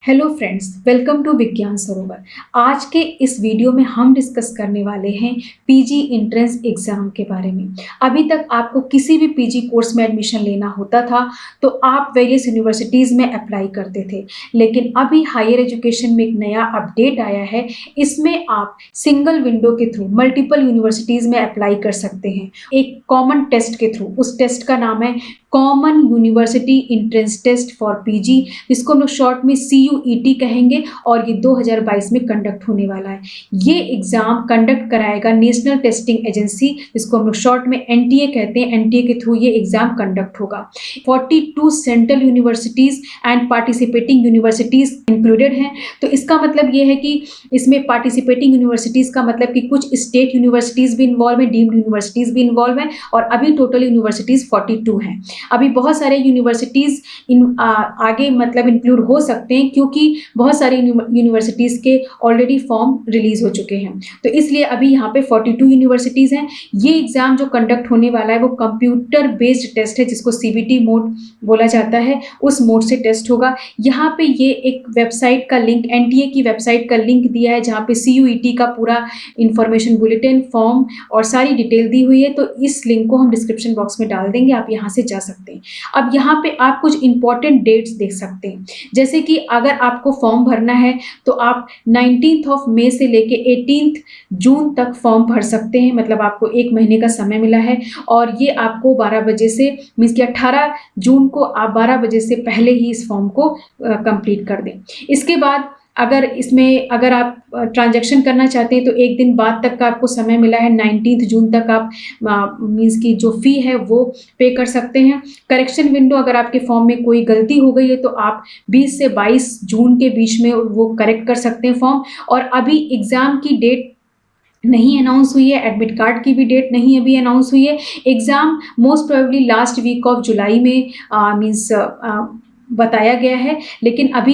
Hello friends, welcome to विज्ञान सरोवर। आज के इस वीडियो में हम डिस्कस करने वाले हैं पीजी एंट्रेंस एग्ज़ाम के बारे में। अभी तक आपको किसी भी पीजी कोर्स में एडमिशन लेना होता था तो आप वेरियस यूनिवर्सिटीज़ में अप्लाई करते थे, लेकिन अभी हायर एजुकेशन में एक नया अपडेट आया है। इसमें आप सिंगल विंडो के थ्रू मल्टीपल यूनिवर्सिटीज़ में अप्लाई कर सकते हैं एक कॉमन टेस्ट के थ्रू। उस टेस्ट का नाम है common university entrance test for PG, जिसको हम लोग शॉर्ट में CUET कहेंगे, और ये 2022 में कंडक्ट होने वाला है। ये एग्ज़ाम कंडक्ट कराएगा नेशनल टेस्टिंग एजेंसी, जिसको हम लोग शॉर्ट में NTA कहते हैं। NTA के थ्रू ये एग्ज़ाम कंडक्ट होगा। 42 central universities and participating universities included हैं। तो इसका मतलब ये है कि इसमें पार्टिसिपेटिंग यूनिवर्सिटीज़ का मतलब कि कुछ स्टेट यूनिवर्सिटीज़ भी इन्वॉल्व हैं, डीम्ड यूनिवर्सिटीज़ भी इन्वॉल्व हैं, और अभी टोटल यूनिवर्सिटीज़ 42 हैं। अभी बहुत सारे यूनिवर्सिटीज़ आगे मतलब इंक्लूड हो सकते हैं, क्योंकि बहुत सारे यूनिवर्सिटीज़ के ऑलरेडी फॉर्म रिलीज़ हो चुके हैं। तो इसलिए अभी यहाँ पे 42 यूनिवर्सिटीज़ हैं। ये एग्ज़ाम जो कंडक्ट होने वाला है वो कंप्यूटर बेस्ड टेस्ट है, जिसको CBT मोड बोला जाता है। उस मोड से टेस्ट होगा। यहाँ पे ये एक वेबसाइट का लिंक, NTA की वेबसाइट का लिंक दिया है, जहाँ पे CUET का पूरा इंफॉर्मेशन, बुलेटिन, फॉर्म और सारी डिटेल दी हुई है। तो इस लिंक को हम डिस्क्रिप्शन बॉक्स में डाल देंगे, आप यहाँ से जा सकते हैं। अब यहाँ पे आप कुछ इंपॉर्टेंट डेट्स देख सकते हैं, जैसे कि अगर आपको फॉर्म भरना है तो आप 19 मई से लेके 18 जून तक फॉर्म भर सकते हैं। मतलब आपको 1 महीने का समय मिला है, और ये आपको 12 बजे से, मीन्स कि 18 जून को आप 12 बजे से पहले ही इस फॉर्म को कंप्लीट कर दें। इसके बाद अगर आप ट्रांजैक्शन करना चाहते हैं तो 1 दिन बाद तक का आपको समय मिला है। 19 जून तक आप मीन्स की जो फ़ी है वो पे कर सकते हैं। करेक्शन विंडो, अगर आपके फॉर्म में कोई गलती हो गई है तो आप 20 से 22 जून के बीच में वो करेक्ट कर सकते हैं फॉर्म। और अभी एग्ज़ाम की डेट नहीं अनाउंस हुई है, एडमिट कार्ड की भी डेट नहीं अभी अनाउंस हुई है। Exam most probably last week of July में बताया गया है, लेकिन अभी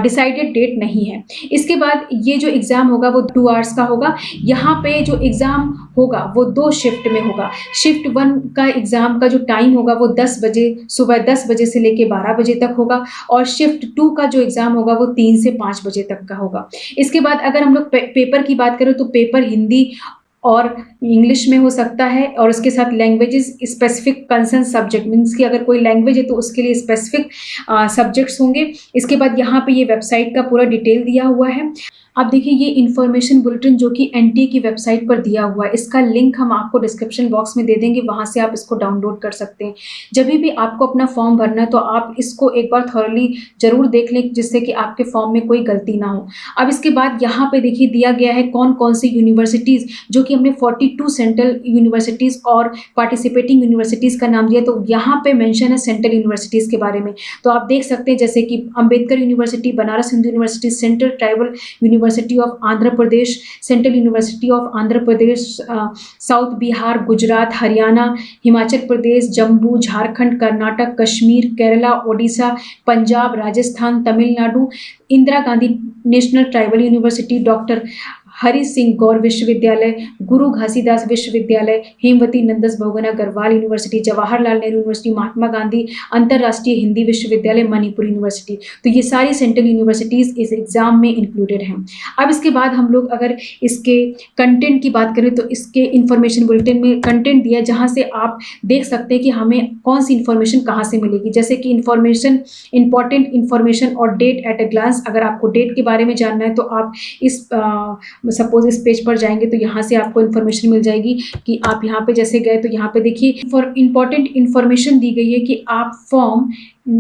डिसाइडेड डेट नहीं है। इसके बाद ये जो एग्ज़ाम होगा वो 2 आवर्स का होगा। यहाँ पे जो एग्ज़ाम होगा वो 2 शिफ्ट में होगा। शिफ्ट 1 का एग्ज़ाम का जो टाइम होगा वो 10 बजे, सुबह 10 बजे से लेके 12 बजे तक होगा, और शिफ्ट 2 का जो एग्ज़ाम होगा वो 3 से 5 बजे तक का होगा। इसके बाद अगर हम लोग पेपर की बात करें तो पेपर हिंदी और इंग्लिश में हो सकता है, और उसके साथ languages specific concern subject, means कि अगर कोई लैंग्वेज है तो उसके लिए स्पेसिफिक सब्जेक्ट्स होंगे। इसके बाद यहाँ पे ये वेबसाइट का पूरा डिटेल दिया हुआ है। अब देखिए, ये इन्फॉर्मेशन बुलेटिन जो कि NTA की वेबसाइट पर दिया हुआ है, इसका लिंक हम आपको डिस्क्रिप्शन बॉक्स में दे देंगे, वहाँ से आप इसको डाउनलोड कर सकते हैं। जब भी आपको अपना फॉर्म भरना है तो आप इसको एक बार थॉरली ज़रूर देख लें, जिससे कि आपके फॉर्म में कोई गलती ना हो। अब इसके बाद यहाँ पे देखिए दिया गया है कौन कौन सी यूनिवर्सिटीज़, जो कि हमने 42 सेंट्रल यूनिवर्सिटीज़ और पार्टिसिपेटिंग यूनिवर्सिटीज़ का नाम दिया, तो यहाँ पे मेंशन है सेंट्रल यूनिवर्सिटीज़ के बारे में। तो आप देख सकते हैं, जैसे कि Ambedkar university, Banaras Hindu university, central tribal university of Andhra Pradesh, central university of Andhra Pradesh, south Bihar, Gujarat, Haryana, Himachal Pradesh, Jammu, Jharkhand, Karnataka, Kashmir, Kerala, Odisha, Punjab, Rajasthan, Tamil Nadu, Indira Gandhi national tribal university, doctor Hari Singh Gour विश्वविद्यालय, गुरु घासीदास विश्वविद्यालय, हेमवती नंदस बहुगुणा गढ़वाल यूनिवर्सिटी, जवाहरलाल नेहरू यूनिवर्सिटी, महात्मा गांधी अंतर्राष्ट्रीय हिंदी विश्वविद्यालय, मणिपुर यूनिवर्सिटी। तो ये सारी सेंट्रल यूनिवर्सिटीज़ इस एग्ज़ाम में इंक्लूडेड हैं। अब इसके बाद हम लोग अगर इसके कंटेंट की बात करें तो इसके इन्फॉर्मेशन बुलेटिन में कंटेंट दिया है, जहाँ से आप देख सकते हैं कि हमें कौन सी इन्फॉर्मेशन कहाँ से मिलेगी। जैसे कि इंपॉर्टेंट इन्फॉर्मेशन और डेट एट ए ग्लांस। अगर आपको डेट के बारे में जानना है तो आप सपोज इस पेज पर जाएंगे तो यहाँ से आपको इन्फॉर्मेशन मिल जाएगी कि आप यहाँ पे जैसे गए तो यहाँ पे देखिए फॉर इम्पॉर्टेंट इन्फॉर्मेशन दी गई है कि आप फॉर्म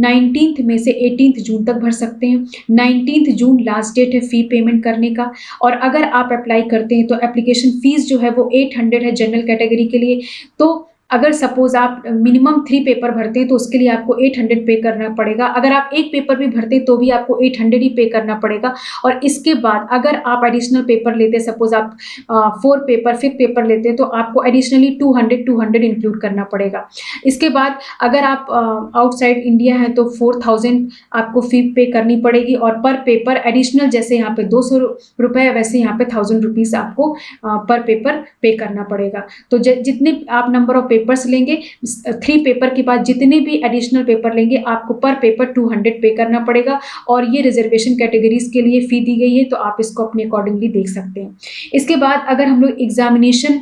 19 मई से 18 जून तक भर सकते हैं। 19 जून लास्ट डेट है फ़ी पेमेंट करने का, और अगर आप अप्लाई करते हैं तो एप्लीकेशन फ़ीस जो है वो 800 है जनरल कैटेगरी के लिए। तो अगर सपोज आप मिनिमम 3 पेपर भरते हैं तो उसके लिए आपको 800 पे करना पड़ेगा। अगर आप 1 पेपर भी भरते हैं तो भी आपको 800 ही पे करना पड़ेगा। और इसके बाद अगर आप एडिशनल पेपर लेते हैं, सपोज आप 4 पेपर 5th पेपर लेते हैं, तो आपको एडिशनली 200 इंक्लूड करना पड़ेगा। इसके बाद अगर आप आउटसाइड इंडिया हैं तो 4000 आपको फ़ी पे करनी पड़ेगी, और पर पेपर एडिशनल, जैसे यहाँ पे 200 रुपये, वैसे यहाँ पे 1000 रुपीज़ आपको पर पेपर पे करना पड़ेगा। तो जितने आप नंबर ऑफ पेपर्स लेंगे, 3 पेपर के बाद जितने भी एडिशनल पेपर लेंगे आपको पर पेपर 200 पे करना पड़ेगा और ये रिजर्वेशन कैटेगरीज के लिए फ़ी दी गई है, तो आप इसको अपने अकॉर्डिंगली देख सकते हैं। इसके बाद अगर हम लोग एग्जामिनेशन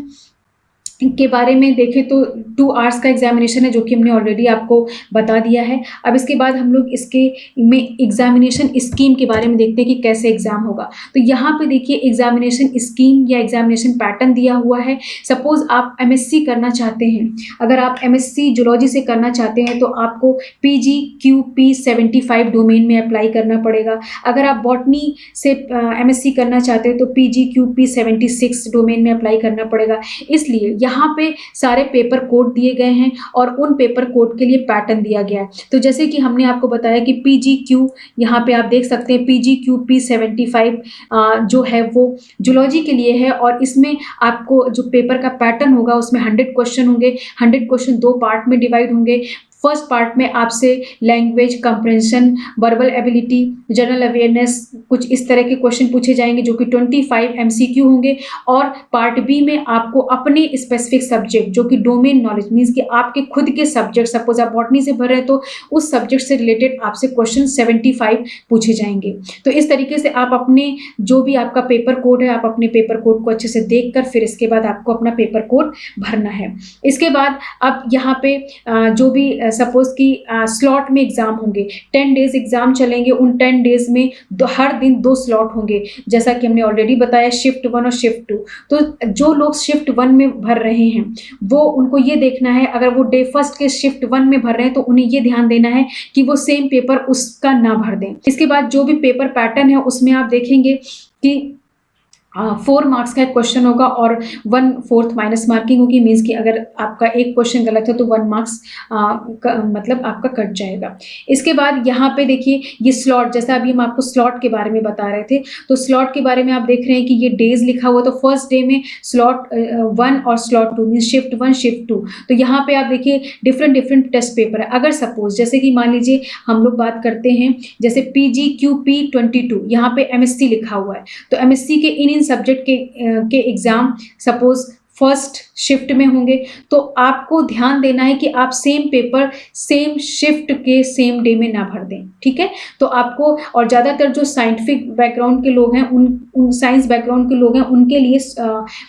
के बारे में देखें तो 2 आवर्स का एग्जामिनेशन है, जो कि हमने ऑलरेडी आपको बता दिया है। अब इसके बाद हम लोग इसके में एग्जामिनेशन स्कीम के बारे में देखते हैं कि कैसे एग्ज़ाम होगा। तो यहाँ पे देखिए एग्जामिनेशन स्कीम या एग्जामिनेशन पैटर्न दिया हुआ है। सपोज़ आप एमएससी करना चाहते हैं, अगर आप एमएससी जूलॉजी से करना चाहते हैं तो आपको PGQP 75 डोमेन में अप्लाई करना पड़ेगा। अगर आप बॉटनी से एमएससी करना चाहते हैं तो PGQP 76 डोमेन में अप्लाई करना पड़ेगा। इसलिए यहाँ पे सारे पेपर कोड दिए गए हैं और उन पेपर कोड के लिए पैटर्न दिया गया है। तो जैसे कि हमने आपको बताया कि PGQ, यहाँ पे आप देख सकते हैं PGQP 75 जो है वो जूलॉजी के लिए है और इसमें आपको जो पेपर का पैटर्न होगा उसमें 100 क्वेश्चन होंगे। 100 क्वेश्चन 2 पार्ट में डिवाइड होंगे। फर्स्ट पार्ट में आपसे language compression, verbal ability, general awareness, कुछ इस तरह के क्वेश्चन पूछे जाएंगे जो कि 25 MCQ होंगे। और पार्ट बी में आपको अपने स्पेसिफिक सब्जेक्ट जो कि डोमेन नॉलेज मीन्स कि आपके खुद के सब्जेक्ट, सपोज आप बॉटनी से भर रहे हैं तो उस सब्जेक्ट से रिलेटेड आपसे क्वेश्चन 75 पूछे जाएंगे। तो इस तरीके से आप अपने जो भी आपका पेपर कोड है, आप अपने पेपर कोड को अच्छे से देख कर फिर इसके बाद आपको अपना पेपर कोड भरना है। इसके बाद अब यहाँ पे जो भी सपोज कि स्लॉट में एग्जाम होंगे, 10 डेज एग्जाम चलेंगे। उन 10 डेज में हर दिन 2 स्लॉट होंगे, जैसा कि हमने ऑलरेडी बताया शिफ्ट 1 और शिफ्ट 2। तो जो लोग शिफ्ट 1 में भर रहे हैं वो उनको ये देखना है, अगर वो डे फर्स्ट के शिफ्ट 1 में भर रहे हैं तो उन्हें ये ध्यान देना है कि वो सेम पेपर उसका ना भर दें। इसके बाद जो भी पेपर पैटर्न है उसमें आप देखेंगे कि 4 मार्क्स का एक क्वेश्चन होगा और 1/4 माइनस मार्किंग होगी। मीन्स कि अगर आपका एक क्वेश्चन गलत है तो 1 मार्क्स मतलब आपका कट जाएगा। इसके बाद यहाँ पे देखिए ये स्लॉट, जैसा अभी हम आपको स्लॉट के बारे में बता रहे थे, तो स्लॉट के बारे में आप देख रहे हैं कि ये डेज लिखा हुआ, तो फर्स्ट डे में स्लॉट 1 और स्लॉट 2 मीन्स शिफ्ट 1 शिफ्ट 2। तो यहाँ पे आप देखिए डिफरेंट टेस्ट पेपर है। अगर सपोज जैसे कि मान लीजिए हम लोग बात करते हैं जैसे PGQP 22, यहाँ पे MSc लिखा हुआ है, तो MSc के इन सब्जेक्ट के एग्जाम सपोज फर्स्ट शिफ्ट में होंगे, तो आपको ध्यान देना है कि आप सेम पेपर सेम शिफ्ट के सेम डे में ना भर दें, ठीक है। तो आपको, और ज़्यादातर जो साइंटिफिक बैकग्राउंड के लोग हैं, उन साइंस बैकग्राउंड के लोग हैं, उनके लिए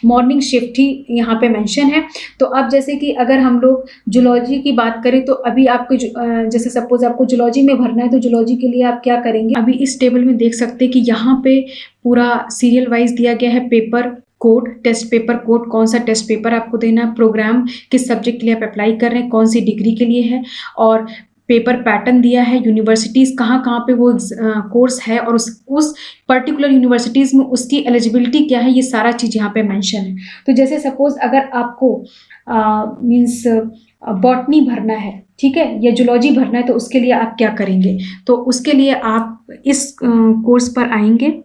मॉर्निंग शिफ्ट ही यहाँ पे मेंशन है। तो अब जैसे कि अगर हम लोग जूलॉजी की बात करें तो अभी आपको जैसे सपोज आपको जूलॉजी में भरना है तो जूलॉजी के लिए आप क्या करेंगे, अभी इस टेबल में देख सकते हैं कि यहाँ पे पूरा सीरियल वाइज दिया गया है paper code, test paper code, कौन सा टेस्ट पेपर आपको देना, प्रोग्राम किस सब्जेक्ट के लिए आप अप्लाई कर रहे हैं, कौन सी डिग्री के लिए है, और पेपर पैटर्न दिया है, यूनिवर्सिटीज़ कहाँ कहाँ पे वो कोर्स है और उस पर्टिकुलर यूनिवर्सिटीज़ में उसकी एलिजिबिलिटी क्या है, ये सारा चीज़ यहाँ पे मेंशन है। तो जैसे सपोज अगर आपको मीन्स बॉटनी भरना है, ठीक है, या जूलॉजी भरना है, तो उसके लिए आप क्या करेंगे, तो उसके लिए आप इस कोर्स पर आएंगे।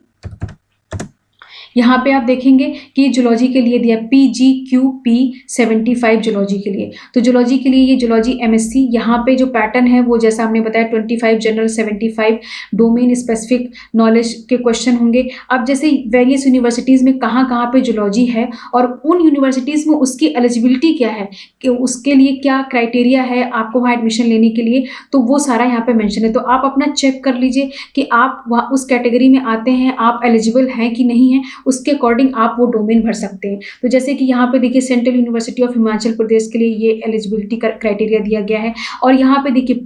यहाँ पे आप देखेंगे कि जूलॉजी के लिए दिया PGQP 75 जूलॉजी के लिए। तो जूलॉजी के लिए ये जूलॉजी MSc, यहाँ पे जो पैटर्न है वो जैसा हमने बताया 25 जनरल, 75 डोमेन स्पेसिफिक नॉलेज के क्वेश्चन होंगे। अब जैसे वेरियस यूनिवर्सिटीज़ में कहाँ कहाँ पे जूलॉजी है और उन यूनिवर्सिटीज़ में उसकी एलिजिबिलिटी क्या है, कि उसके लिए क्या क्राइटेरिया है आपको वहाँ एडमिशन लेने के लिए, तो वो सारा यहाँ पे मेंशन है। तो आप अपना चेक कर लीजिए कि आप वहाँ उस कैटेगरी में आते हैं, आप एलिजिबल हैं कि नहीं हैं, उसके अकॉर्डिंग आप वो डोमेन भर सकते हैं। तो जैसे कि यहाँ पे देखिए central university of Himachal Pradesh के लिए ये एलिजिबिलिटी क्राइटेरिया दिया गया है। और यहाँ पे देखिए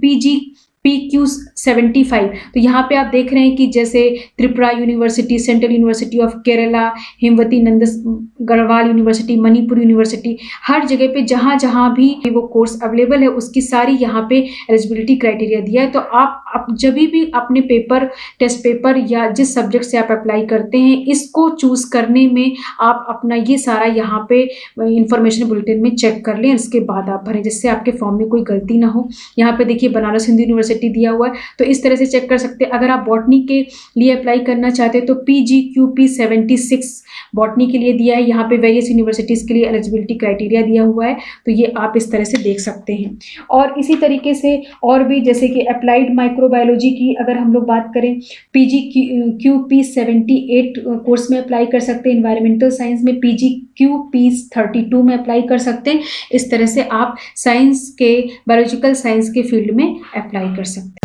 PQ 75, तो यहाँ पे आप देख रहे हैं कि जैसे Tripura university, central university of Kerala, Hemvati Nandan Garhwal university, Manipur university, हर जगह पे जहाँ जहाँ भी वो कोर्स अवेलेबल है उसकी सारी यहाँ पे एलिजिबिलिटी क्राइटेरिया दिया है। तो आप जब भी अपने पेपर, टेस्ट पेपर या जिस सब्जेक्ट से आप अप्लाई करते हैं, इसको चूज करने में आप अपना ये सारा यहाँ पे इंफॉर्मेशन बुलेटिन में चेक कर लें, इसके बाद आप भरें, जिससे आपके फॉर्म में कोई गलती ना हो। यहाँ पे देखिए बनारस हिंदू यूनिवर्सिटी यूनिवर्सिटी दिया हुआ है, तो इस तरह से चेक कर सकते हैं। अगर आप बॉटनी के लिए अप्लाई करना चाहते हैं तो PGQP 76 बॉटनी के लिए दिया है, यहाँ पे वेरियस यूनिवर्सिटीज़ के लिए एलिजिबिलिटी क्राइटेरिया दिया हुआ है, तो ये आप इस तरह से देख सकते हैं। और इसी तरीके से और भी, जैसे कि अप्लाइड माइक्रोबायोलॉजी की अगर हम लोग बात करें, PGQP 78 कोर्स में अप्लाई कर सकते हैं। इन्वायरमेंटल साइंस में PGQP 32 में अप्लाई कर सकते हैं। इस तरह से आप साइंस के, बायोलॉजिकल साइंस के फील्ड में अप्लाई कर सकते हैं।